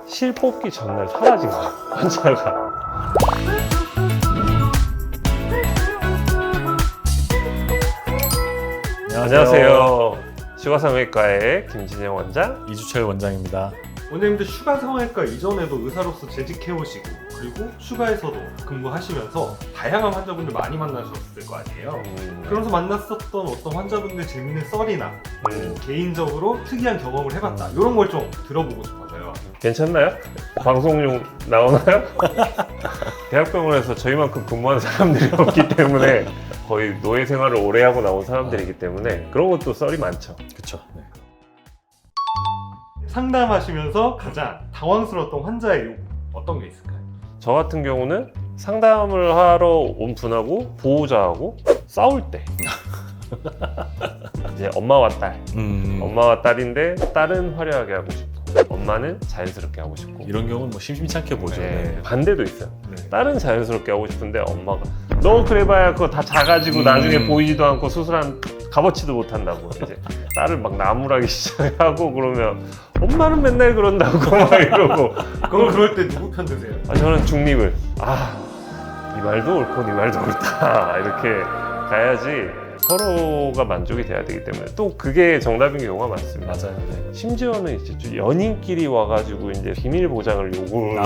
실 뽑기 전날 사라진 거야, 환자가. 안녕하세요. 슈가성형외과의 김진영 원장. 이주철 원장입니다. 원장님도 슈가성형외과 이전에도 의사로서 재직해오시고 그리고 슈가에서도 근무하시면서 다양한 환자분들 많이 만나셨을 거 아니에요. 그러면서 만났었던 어떤 환자분들 재밌는 썰이나 개인적으로 특이한 경험을 해봤다 이런 걸 좀 들어보고 싶어서요. 괜찮나요? 방송용 나오나요? 대학병원에서 저희만큼 근무하는 사람들이 없기 때문에 거의 노예 생활을 오래 하고 나온 사람들이기 때문에 그런 것도 썰이 많죠. 그쵸. 네. 상담하시면서 가장 당황스러웠던 환자의 요구 어떤 게 있을까요? 저 같은 경우는 상담을 하러 온 분하고 보호자하고 싸울 때 이제 엄마와 딸, 엄마와 딸인데 딸은 화려하게 하고 싶고 엄마는 자연스럽게 하고 싶고 이런 경우는 뭐 심심치 않게 보죠. 네, 네. 반대도 있어요. 네. 딸은 자연스럽게 하고 싶은데 엄마가 너 그래봐야 그거 다 작아지고 나중에 보이지도 않고 수술한 값어치도 못한다고 이제 딸을 막 나무라기 시작하고 그러면 엄마는 맨날 그런다고 막 이러고 그럼 그럴 때 누구 편 드세요? 저는 중립을 이 말도 옳고 이 말도 옳다 이렇게 가야지 서로가 만족이 돼야 되기 때문에 또 그게 정답인 경우가 많습니다. 맞아요. 네. 심지어는 이제 연인끼리 와가지고 이제 비밀 보장을 요구를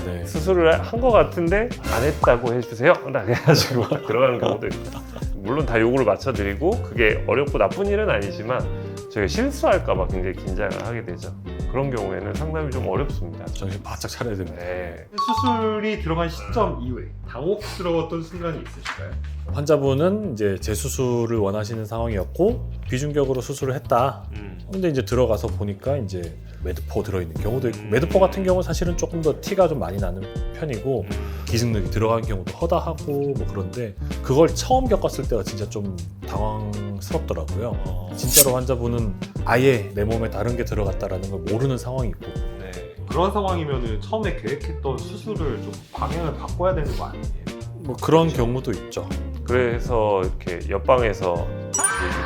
네. 수술을 한 것 같은데 안 했다고 해주세요 라고 해가지고 들어가는 경우도 있고 물론 다 요구를 맞춰드리고 그게 어렵고 나쁜 일은 아니지만 저희가 실수할까봐 굉장히 긴장을 하게 되죠. 그런 경우에는 상담이 좀 어렵습니다. 정신 바짝 차려야 됩니다. 네. 수술이 들어간 시점 이후에 당혹스러웠던 순간이 있으실까요? 환자분은 이제 재수술을 원하시는 상황이었고 비중격으로 수술을 했다. 근데 이제 들어가서 보니까 이제 매드포 들어있는 경우도 있고 매드포 같은 경우는 사실은 조금 더 티가 좀 많이 나는 편이고 기승력이 들어간 경우도 허다하고 뭐 그런데 그걸 처음 겪었을 때가 진짜 좀 당황스럽더라고요. 진짜로 환자분은 아예 내 몸에 다른 게 들어갔다라는 걸 모르는 상황이고 네. 그런 상황이면 처음에 계획했던 수술을 좀 방향을 바꿔야 되는 거 아니에요? 뭐 그런 경우도 있죠. 그래서 이렇게 옆방에서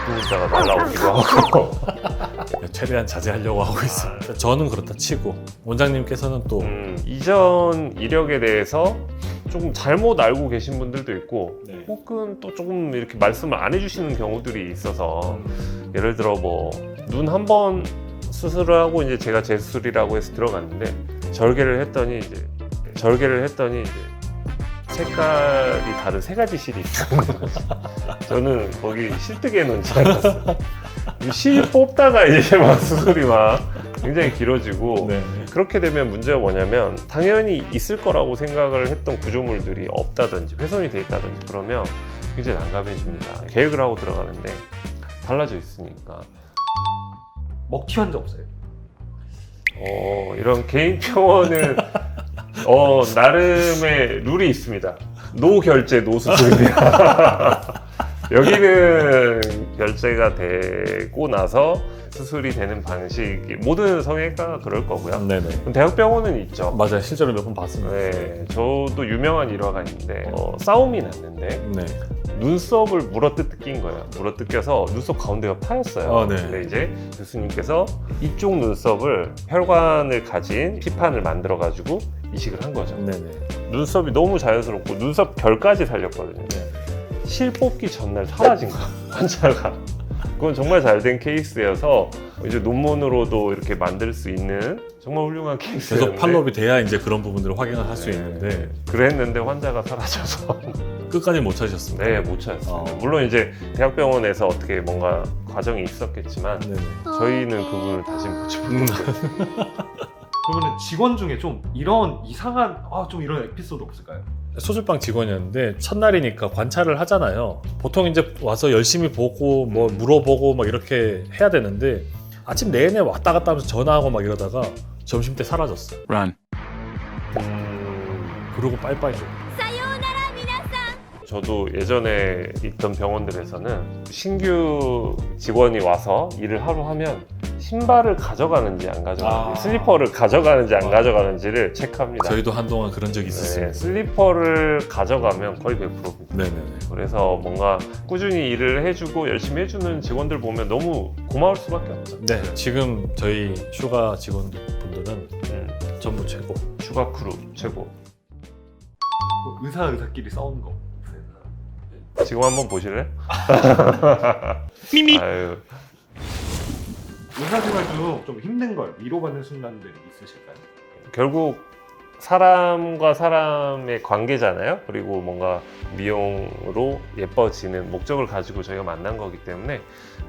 문자가 날라오기도 하고 최대한 자제하려고 하고 있습니다. 저는 그렇다 치고 원장님께서는 또 이전 이력에 대해서 조금 잘못 알고 계신 분들도 있고 네. 혹은 또 조금 이렇게 말씀을 안 해주시는 경우들이 있어서 예를 들어 뭐 눈 한 번 수술을 하고 이제 제가 재수술이라고 해서 들어갔는데 절개를 했더니 이제 색깔이 다른 세 가지 실이 있는 거지. 저는 거기 실뜨개 놓은 줄 알았어. 실 뽑다가 이제 막 수술이 막 굉장히 길어지고 네. 그렇게 되면 문제가 뭐냐면 당연히 있을 거라고 생각을 했던 구조물들이 없다든지 훼손이 돼 있다든지 그러면 굉장히 난감해집니다. 계획을 하고 들어가는데 달라져 있으니까. 먹튀 환자 없어요? 이런 개인 병원은 나름의 룰이 있습니다. 노 결제, 노 수술입니다. 여기는 결제가 되고 나서 수술이 되는 방식이 모든 성형외과가 그럴 거고요. 네네. 대학병원은 있죠. 맞아요. 실제로 몇 번 봤습니다. 네, 저도 유명한 일화가 있는데 싸움이 났는데 네. 눈썹을 물어뜯긴 거예요. 물어뜯겨서 눈썹 가운데가 파였어요. 네. 근데 이제 교수님께서 이쪽 눈썹을 혈관을 가진 피판을 만들어가지고 이식을 한 거죠. 네네. 눈썹이 너무 자연스럽고 눈썹 결까지 살렸거든요. 네. 실 뽑기 전날 사라진 거야, 환자가. 그건 정말 잘 된 케이스여서 이제 논문으로도 이렇게 만들 수 있는 정말 훌륭한 케이스였는데 계속 팔로업이 돼야 이제 그런 부분들을 확인을 할 수 있는데 그랬는데 환자가 사라져서 끝까지 못 찾으셨습니다. 네, 못 찾았어요. 어. 물론 이제 대학병원에서 어떻게 뭔가 과정이 있었겠지만 네네. 저희는 그분을 다시 보지 못했어요. 그러면 직원 중에 좀 이런 이상한 좀 이런 에피소드 없을까요? 수술방 직원이었는데 첫날이니까 관찰을 하잖아요. 보통 이제 와서 열심히 보고 뭐 물어보고 막 이렇게 해야 되는데 아침 내내 왔다 갔다 하면서 전화하고 막 이러다가 점심 때 사라졌어요. 그러고 빠이빠이. 저도 예전에 있던 병원들에서는 신규 직원이 와서 일을 하루 하면 신발을 가져가는지 안 가져가는지 슬리퍼를 가져가는지 안 가져가는지를 체크합니다. 저희도 한동안 그런 적이 있었습니다. 네, 슬리퍼를 가져가면 거의 100%입니다. 네네네. 그래서 뭔가 꾸준히 일을 해주고 열심히 해주는 직원들 보면 너무 고마울 수밖에 없죠. 네, 지금 저희 슈가 직원분들은 전부 최고. 슈가 크루 최고. 뭐 의사끼리 싸우는 거 없어요? 지금 한번 보실래? 미미. 아유, 의사생활 중 좀 힘든 걸 위로받는 순간들이 있으실까요? 결국 사람과 사람의 관계잖아요. 그리고 뭔가 미용으로 예뻐지는 목적을 가지고 저희가 만난 거기 때문에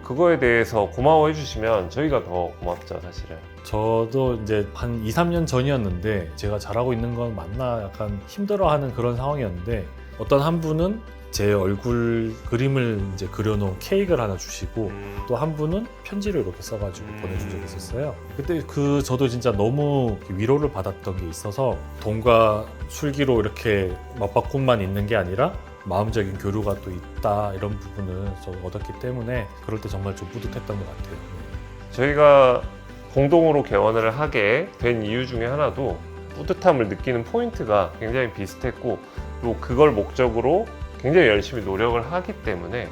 그거에 대해서 고마워해 주시면 저희가 더 고맙죠, 사실은. 저도 이제 한 2, 3년 전이었는데 제가 잘하고 있는 건 맞나 약간 힘들어하는 그런 상황이었는데 어떤 한 분은 제 얼굴 그림을 이제 그려놓은 케이크를 하나 주시고 또 한 분은 편지를 이렇게 써가지고 보내준 적이 있었어요. 그때 저도 진짜 너무 위로를 받았던 게 있어서 돈과 술기로 이렇게 맞바꿈만 있는 게 아니라 마음적인 교류가 또 있다 이런 부분을 저 얻었기 때문에 그럴 때 정말 좀 뿌듯했던 것 같아요. 저희가 공동으로 개원을 하게 된 이유 중에 하나도 뿌듯함을 느끼는 포인트가 굉장히 비슷했고 또 그걸 목적으로 굉장히 열심히 노력을 하기 때문에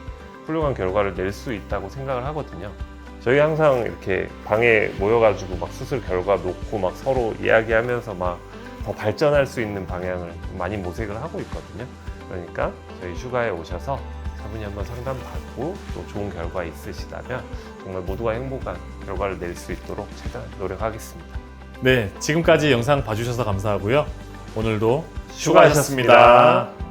훌륭한 결과를 낼 수 있다고 생각을 하거든요. 저희 항상 이렇게 방에 모여가지고 막 수술 결과 놓고 막 서로 이야기하면서 막 더 발전할 수 있는 방향을 많이 모색을 하고 있거든요. 그러니까 저희 슈가에 오셔서 차분히 한번 상담받고 또 좋은 결과 있으시다면 정말 모두가 행복한 결과를 낼 수 있도록 최대한 노력하겠습니다. 네, 지금까지 영상 봐주셔서 감사하고요. 오늘도 수고하셨습니다.